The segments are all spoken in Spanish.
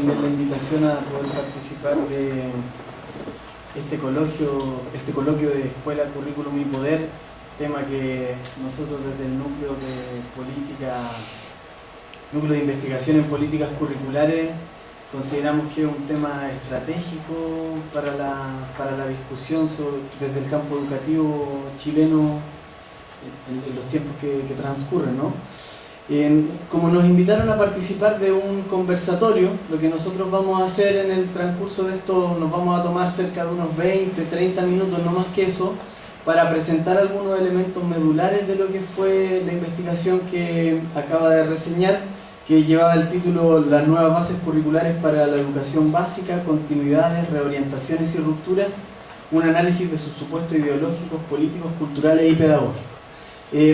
también la invitación a poder participar de este coloquio de Escuela, Currículum y Poder, tema que nosotros desde el núcleo de investigación en políticas curriculares consideramos que es un tema estratégico para la discusión desde el campo educativo chileno en los tiempos que transcurren, ¿no? Como nos invitaron a participar de un conversatorio, lo que nosotros vamos a hacer en el transcurso de esto, nos vamos a tomar cerca de unos 20, 30 minutos, no más que eso, para presentar algunos elementos medulares de lo que fue la investigación que acaba de reseñar, que llevaba el título Las nuevas bases curriculares para la educación básica, continuidades, reorientaciones y rupturas, un análisis de sus supuestos ideológicos, políticos, culturales y pedagógicos.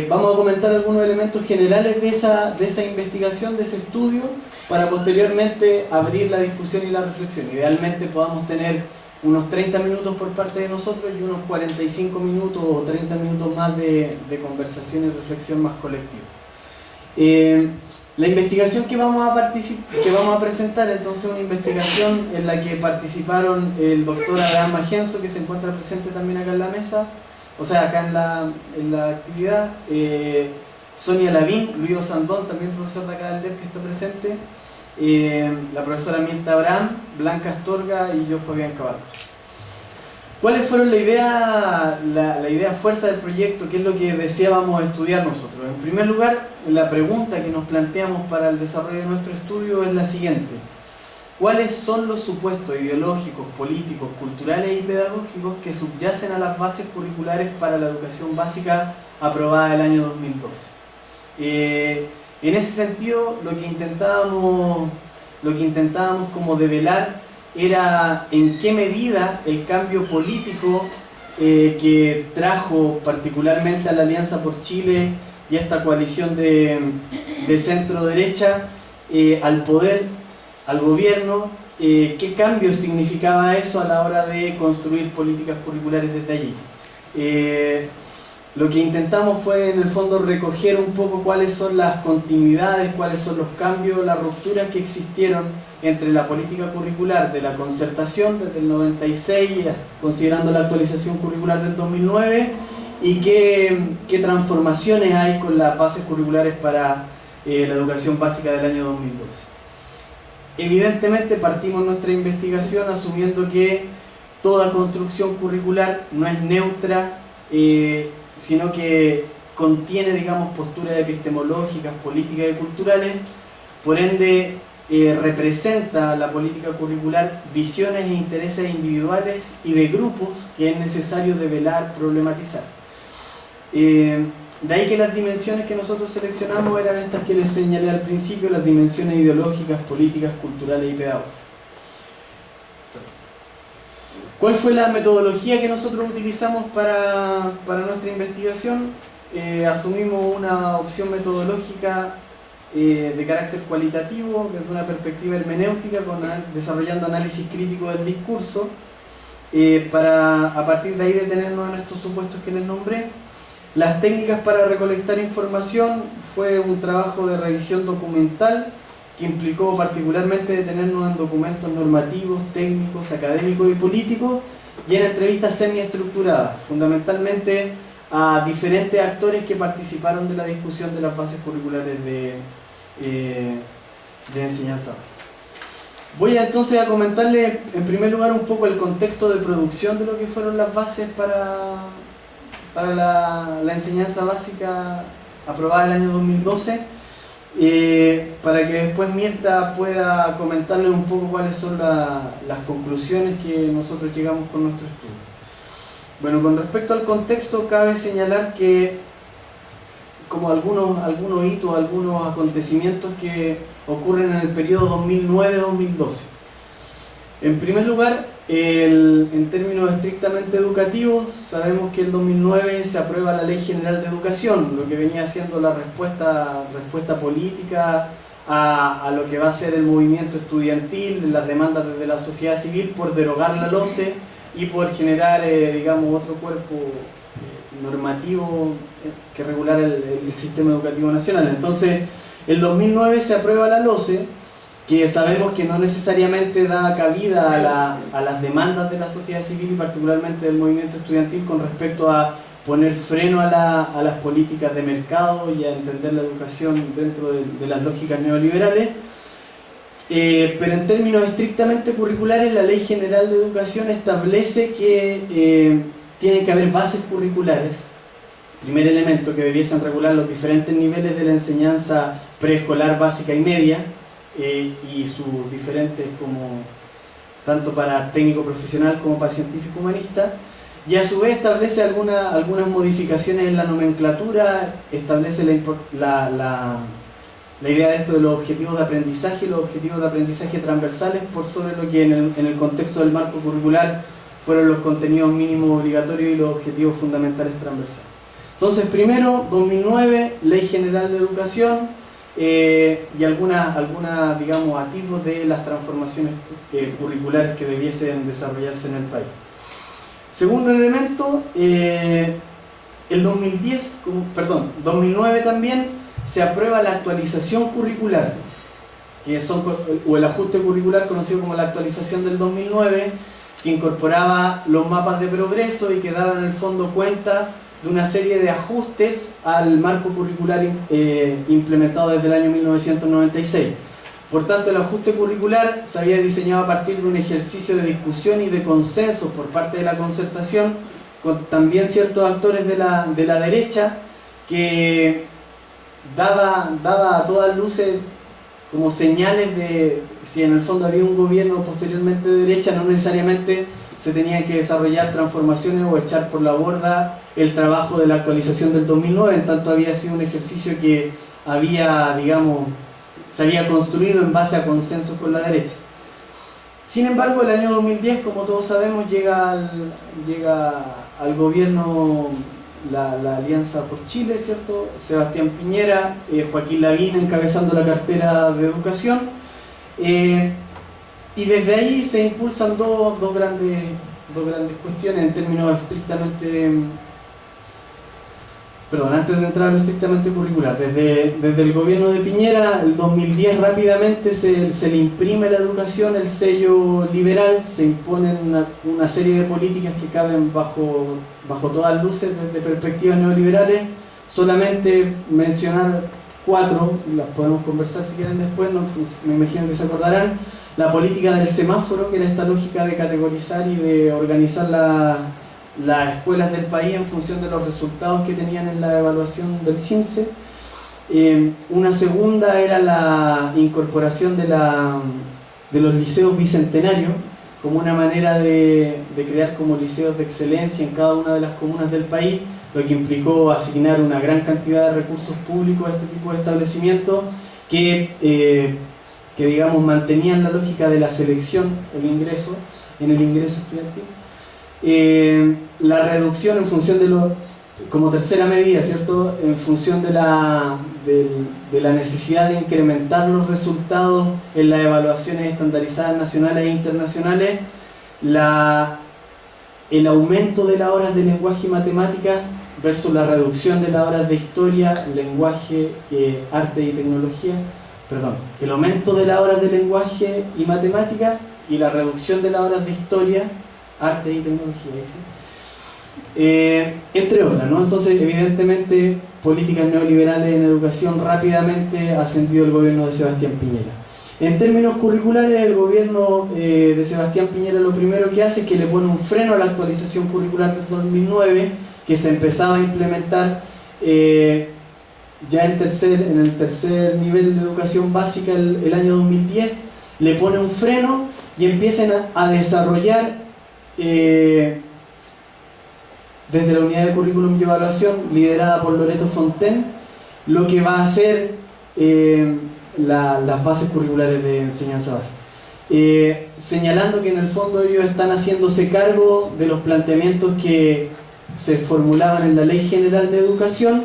Vamos a comentar algunos elementos generales de esa investigación, de ese estudio, para posteriormente abrir la discusión y la reflexión. Idealmente podamos tener unos 30 minutos por parte de nosotros y unos 45 minutos o 30 minutos más de conversación y reflexión más colectiva. La investigación que vamos a presentar, entonces, es una investigación en la que participaron el doctor Abraham Magenzo, que se encuentra presente también acá en la mesa, o sea, acá en la actividad, Sonia Lavín, Luis Osandón, también profesor de acá del DEP que está presente, la profesora Mirta Abraham, Blanca Astorga y yo, Fabián Caballos. ¿Cuáles fueron la idea fuerza del proyecto? ¿Qué es lo que deseábamos estudiar nosotros? En primer lugar, la pregunta que nos planteamos para el desarrollo de nuestro estudio es la siguiente: ¿cuáles son los supuestos ideológicos, políticos, culturales y pedagógicos que subyacen a las bases curriculares para la educación básica aprobada el año 2012? En ese sentido, lo que intentábamos como develar era en qué medida el cambio político que trajo particularmente a la Alianza por Chile y a esta coalición de centro-derecha al poder, al gobierno, qué cambio significaba eso a la hora de construir políticas curriculares desde allí. Lo que intentamos fue en el fondo recoger un poco cuáles son las continuidades, cuáles son los cambios, las rupturas que existieron entre la política curricular de la concertación desde el 96, considerando la actualización curricular del 2009, y qué transformaciones hay con las bases curriculares para la educación básica del año 2012. Evidentemente partimos nuestra investigación asumiendo que toda construcción curricular no es neutra, sino que contiene, digamos, posturas epistemológicas, políticas y culturales. Por ende, representa la política curricular visiones e intereses individuales y de grupos que es necesario develar, problematizar. De ahí que las dimensiones que nosotros seleccionamos eran estas que les señalé al principio, las dimensiones ideológicas, políticas, culturales y pedagógicas. ¿Cuál fue la metodología que nosotros utilizamos para nuestra investigación? Asumimos una opción metodológica de carácter cualitativo, desde una perspectiva hermenéutica, desarrollando análisis crítico del discurso, para a partir de ahí detenernos en estos supuestos que les nombré. Las técnicas para recolectar información fue un trabajo de revisión documental que implicó particularmente detenernos en documentos normativos, técnicos, académicos y políticos, y en entrevistas semiestructuradas, fundamentalmente a diferentes actores que participaron de la discusión de las bases curriculares de enseñanza básica. Voy entonces a comentarles en primer lugar un poco el contexto de producción de lo que fueron las bases para la enseñanza básica aprobada el año 2012, para que después Mirta pueda comentarles un poco cuáles son las conclusiones que nosotros llegamos con nuestro estudio. Bueno, con respecto al contexto, cabe señalar que como algunos hitos, algunos acontecimientos que ocurren en el periodo 2009-2012. En primer lugar, en términos estrictamente educativos, sabemos que en el 2009 se aprueba la Ley General de Educación, lo que venía siendo la respuesta política a lo que va a ser el movimiento estudiantil, las demandas desde la sociedad civil por derogar la LOCE y por generar, digamos, otro cuerpo normativo que regulara el sistema educativo nacional. Entonces, el 2009 se aprueba la LOCE, que sabemos que no necesariamente da cabida a las demandas de la sociedad civil y particularmente del movimiento estudiantil con respecto a poner freno a las políticas de mercado y a entender la educación dentro de las lógicas neoliberales. Pero en términos estrictamente curriculares, la Ley General de Educación establece que tienen que haber bases curriculares, primer elemento, que debiesen regular los diferentes niveles de la enseñanza preescolar, básica y media, y sus diferentes, como tanto para técnico profesional como para científico humanista, y a su vez establece algunas modificaciones en la nomenclatura, establece la idea de esto de los objetivos de aprendizaje y los objetivos de aprendizaje transversales por sobre lo que en el contexto del marco curricular fueron los contenidos mínimos obligatorios y los objetivos fundamentales transversales. Entonces, primero, 2009, Ley General de Educación, y algunas digamos, atisbos de las transformaciones curriculares que debiesen desarrollarse en el país. Segundo elemento, el 2009 también se aprueba la actualización curricular, o el ajuste curricular conocido como la actualización del 2009, que incorporaba los mapas de progreso y que daba en el fondo cuenta de una serie de ajustes al marco curricular implementado desde el año 1996. Por tanto, el ajuste curricular se había diseñado a partir de un ejercicio de discusión y de consenso por parte de la concertación, con también ciertos actores de la derecha, que daba a todas luces como señales de si en el fondo había un gobierno posteriormente de derecha, no necesariamente se tenían que desarrollar transformaciones o echar por la borda el trabajo de la actualización del 2009, en tanto había sido un ejercicio que había, digamos, se había construido en base a consensos con la derecha. Sin embargo, el año 2010, como todos sabemos, llega al gobierno la Alianza por Chile, ¿cierto? Sebastián Piñera, Joaquín Lavín encabezando la cartera de Educación, y desde ahí se impulsan dos grandes cuestiones en términos estrictamente... Perdón, antes de entrar a lo estrictamente curricular, desde el gobierno de Piñera, el 2010 rápidamente se le imprime a la educación el sello liberal, se imponen una serie de políticas que caben bajo todas luces desde perspectivas neoliberales. Solamente mencionar 4, las podemos conversar si quieren después, no, pues me imagino que se acordarán. La política del semáforo, que era esta lógica de categorizar y de organizar las escuelas del país en función de los resultados que tenían en la evaluación del CIMSE. Una segunda era la incorporación de los liceos bicentenarios como una manera de crear como liceos de excelencia en cada una de las comunas del país, lo que implicó asignar una gran cantidad de recursos públicos a este tipo de establecimientos que digamos mantenían la lógica de la selección en el ingreso estudiantil. La reducción en función como tercera medida, ¿cierto? En función de la necesidad de incrementar los resultados en las evaluaciones estandarizadas nacionales e internacionales, el aumento de las horas de lenguaje y matemáticas versus la reducción de las horas de historia, lenguaje, arte y tecnología, el aumento de las horas de lenguaje y matemáticas y la reducción de las horas de historia, arte y tecnología, ¿sí? Entre otras, ¿no? Entonces, evidentemente, políticas neoliberales en educación rápidamente ha ascendido el gobierno de Sebastián Piñera. En términos curriculares, el gobierno de Sebastián Piñera lo primero que hace es que le pone un freno a la actualización curricular del 2009, que se empezaba a implementar ya en el tercer nivel de educación básica el año 2010, le pone un freno y empiezan a desarrollar desde la unidad de currículum y evaluación liderada por Loreto Fontaine lo que va a ser las bases curriculares de enseñanza básica, señalando que en el fondo ellos están haciéndose cargo de los planteamientos que se formulaban en la Ley General de Educación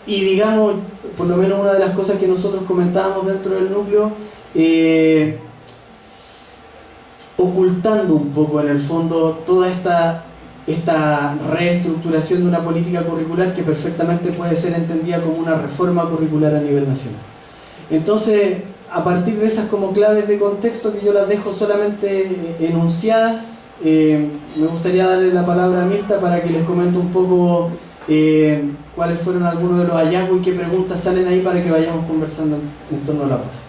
y, digamos, por lo menos una de las cosas que nosotros comentábamos dentro del núcleo, ocultando un poco en el fondo toda esta reestructuración de una política curricular que perfectamente puede ser entendida como una reforma curricular a nivel nacional. Entonces, a partir de esas como claves de contexto, que yo las dejo solamente enunciadas, me gustaría darle la palabra a Mirta para que les comente un poco cuáles fueron algunos de los hallazgos y qué preguntas salen ahí para que vayamos conversando en torno a la paz.